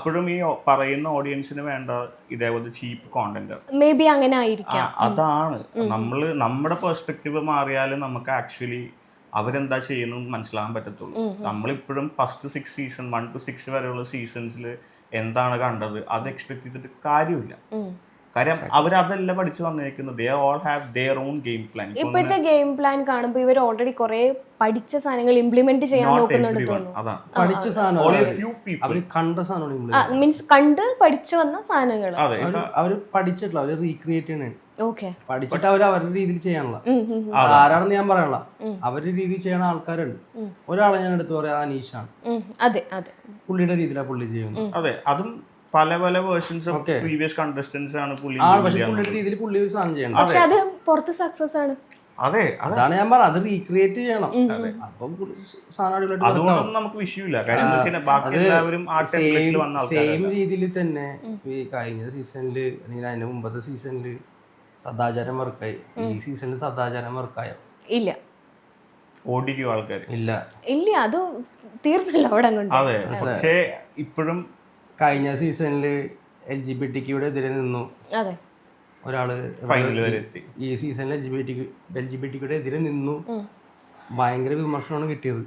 അപ്പോഴും ഈ പറയുന്ന ഓഡിയൻസിന് വേണ്ട ഇതേപോലത്തെ ചീപ്പ് കോണ്ടന്റ് മേ ബി അങ്ങനെ ആയിരിക്കാം. അതാണ് നമ്മുടെ പെർസ്പെക്റ്റീവ് മാറിയാലും നമുക്ക് ആക്ച്വലി അവരെന്താ ചെയ്യുന്നത് മനസ്സിലാക്കാൻ പറ്റത്തുള്ളൂ. നമ്മളിപ്പോഴും ഫസ്റ്റ് 6 സീസൺ 1 to 6 വരെയുള്ള സീസൺസിൽ എന്താണ് കണ്ടത് അത് എക്സ്പെക്ട് ചെയ്തിട്ട് കാര്യമില്ല. കാര്യം അവരതല്ല പഠിച്ചു വന്നേക്കുന്നത്. They all have their own game plan. ഇപ്പോഴത്തെ ഗെയിം പ്ലാൻ കാണുമ്പോൾ ഇവർ ഓൾറെഡി കുറെ പഠിച്ച സാധനങ്ങൾ ഇംപ്ലിമെന്റ് ചെയ്യാൻ നോക്കുന്നുണ്ട് തോന്നുന്നു. പഠിച്ച സാധനം അവര് കണ്ട സാധനമാണ്, മീൻസ് കണ്ട് പഠിച്ചു വന്ന സാധനങ്ങൾ അവര് പഠിച്ചിട്ടില്ല, അവര് റീക്രിയേറ്റ് ചെയ്യണേ. ഓക്കെ, പഠിച്ചിട്ട് അവര് അവരുടെ രീതിയിൽ ചെയ്യാനുള്ള ആരാണെന്ന് ഞാൻ പറയാനുള്ള അവരുടെ രീതിയിൽ ചെയ്യണ ആൾക്കാരുണ്ട്. ഒരാളെ ഞാൻ എടുത്തു പറയാം, അനീഷാണ്. അതെ അതെ, പുള്ളിയുടെ രീതിയിലാണ് പുള്ളി ചെയ്യുന്നത്. അതെ, അതും പല പല വേർഷൻസ് ഓഫ് പ്രീവിയസ് കണ്ടസ്റ്റൻസ് ആണ് പുള്ളി. പുള്ളിയുടെ രീതിയിൽ പുള്ളി ഒരു സാധനം ചെയ്യണം. പക്ഷെ അത് പുറത്ത് സക്സസ് ആണ്. അതെ, അതാണ് ഞാൻ പറഞ്ഞത്, അത് റീക്രിയേറ്റ് ചെയ്യണം. അപ്പം അതുകൊണ്ടൊന്നും നമുക്ക് വിഷയമില്ല. സെയിം രീതിയിൽ തന്നെ ഈ കഴിഞ്ഞ സീസണില് അല്ലെങ്കിൽ അതിന്റെ മുമ്പത്തെ സീസണില് സദാചാരം വർക്കായി. ഈ സീസണിൽ സദാചാരം വർക്കായോ? ഇല്ല, ഓടിക്കും ആൾക്കാർ. ഇല്ല, അത് തീർന്നല്ലോ അവിടെ. അതെ, പക്ഷേ ഇപ്പോഴും കഴിഞ്ഞ സീസണില് LGBTQ എതിരെ നിന്നു ഒരാള്, ഫൈനൽ വരെ എത്തി. ഈ സീസണിൽ LGBTQ എതിരെ നിന്നു. ഭയങ്കര വിമർശനമാണ് കിട്ടിയത്.